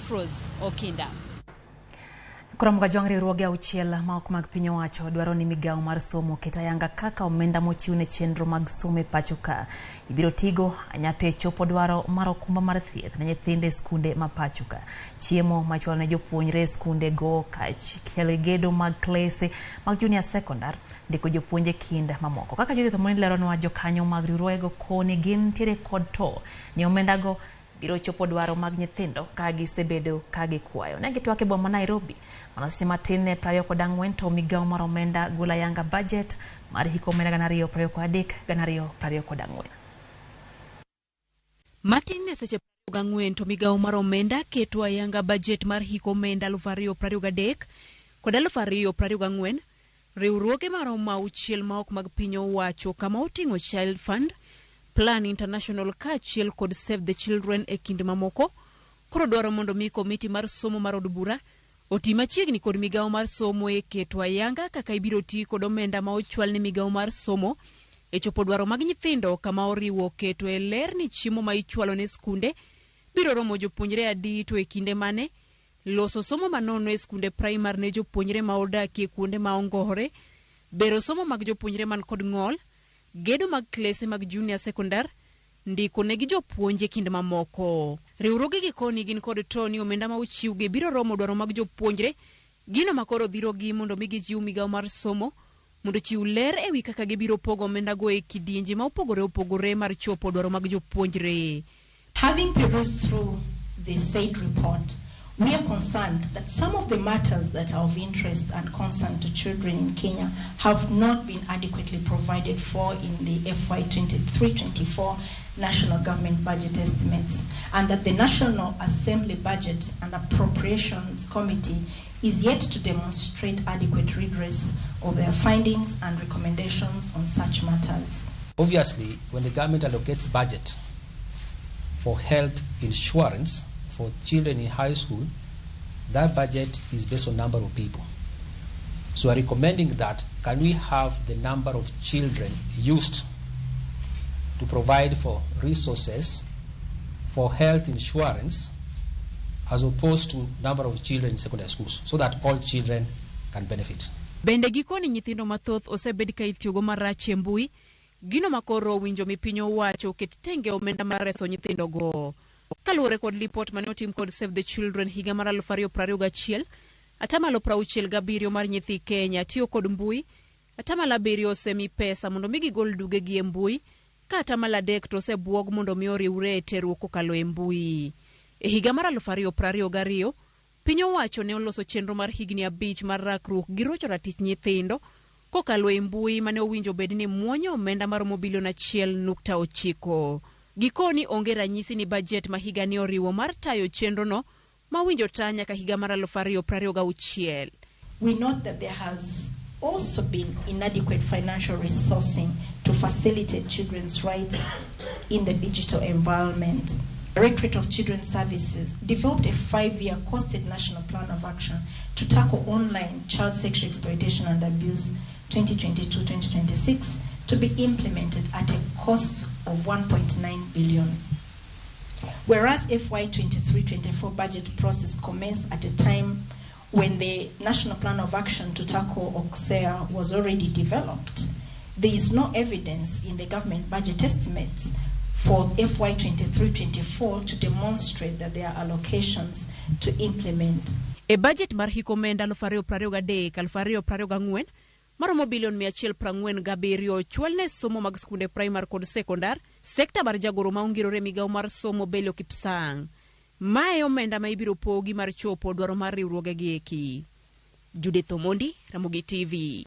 Afros Okinda. Ramogi Riwruoge auchiel ma ok mag piny owacho dwaro ni migawo mar somo ket ayanga kaka omenda mochiw ne chenro mag somo e pacho ka ibiro tigo anyate chopo dwaro mar okumba mar thieth ne nyithinde skunde ma pacho ka. Chiemo machual ne jopuonjre skunde go kaachiel gedo mag klese mag junior secondary ndiko jopuonje kind mamoko. Kaka Judith Omoni leronwa jokanyo mag riwruoge koni gin tiere kod to ni omenda go biro chopo dwaro mag nyithindo ka gisebedo ka gikwayo. Ne gitwake boma Nairobi manase matin ne 24 to migawo mar omenda gula yanga budget mar hiko omenda 2023-2024. Matin ne seche 24 to migawo mar omenda keto ayanga budget mar hiko omenda 2023 kod 2024. Riwruoge mar auchiel ma ok mag piny owacho kama oting'o Child Fund, Plan International kaachiel kod Save the Children e kind mamoko koro dwaro mondo mi komiti mar somo mar od bura oti machiegni kod migawo mar somo e keto ayanga kaka ibiro ti kod omenda ma ochwal ne migawo mar somo e chopo dwaro mag nyithindo kama oriwo keto e ler ni chiemo ma ichwalo ne skunde biro romo jopuonjre adi to e kinde mane, loso somo manono e skunde primary ne jopuonjre ma odakie kuonde ma ongore, bero somo mag jopuonjre man kod ng'ol, gedo mag klese mag junior secondary, ndiko negi jopuonje kind mamoko. Riwruoge gi koni gin kod toni omenda ma uchiwgi biro romo dwaro mag jopuonjre, gino makoro dhirogi mondo migi jiw migawo mar somo mondo chiw ler ewi kaka gibiro pogo omenda go e kidienje ma opogore mar chopo dwaro mag jopuonjre. Having perused through the said report, we are concerned that some of the matters that are of interest and concern to children in Kenya have not been adequately provided for in the FY 23-24 national government budget estimates, and that the National Assembly Budget and Appropriations Committee is yet to demonstrate adequate redress of their findings and recommendations on such matters. Obviously, when the government allocates budget for health insurance for children in high school, that budget is based on number of people. So I'm recommending that can we have the number of children used to provide for resources for health insurance as opposed to number of children in secondary schools so that all children can benefit. Bende gikoni nyithindo mathoth osebed ka itiyogo marach e mbui, gino makoro winjo mi piny owacho ket tenge omenda mar reso nyithindo go. Kaluwore kod lipot mane otim kod Save the Children higa mar 2021, atamalo 67 mar nyithi Kenya tiyo kod mbui, atamalo 7 osemi pesa mondo mi gigol duge gi e mbui, ka atamalo 3 to osebuog mondo mi oriwre e terruok kokalo e mbui. E higa mar 2022, piny owacho ne oloso chenro mar higni 5 mar rakruok gi rocho ratich nyithindo kokalo e mbui mane owinjo bed ni muonyo omenda mar bilion 1.9. Gikoni onge ranyisi ni budget ma higa ni oriwo mar tayo chenro no ma winjo tanya ka higa mar 2026. We note that there has also been inadequate financial resourcing to facilitate children's rights in the digital environment. The Directorate of Children's Services developed a 5-year costed national plan of action to tackle online child sexual exploitation and abuse 2022-2026 to be implemented at a cost of 1.9 billion. Whereas FY 23-24 budget process commenced at a time when the National Plan of Action to tackle OXEA was already developed, there is no evidence in the government budget estimates for FY 23-24 to demonstrate that there are allocations to implement. A budget mar hiko omenda 2023-2024 maromo bilion 147 chwal ne somo mag skunde primary kod secondary, sekta mar jagoro ma ongirore migawo mar somo Belio Kipsang. Mae omenda ma ibiro pogi mar chopo dwaro mar riwruoge gi eki. Judith Omoni, Ramogi TV.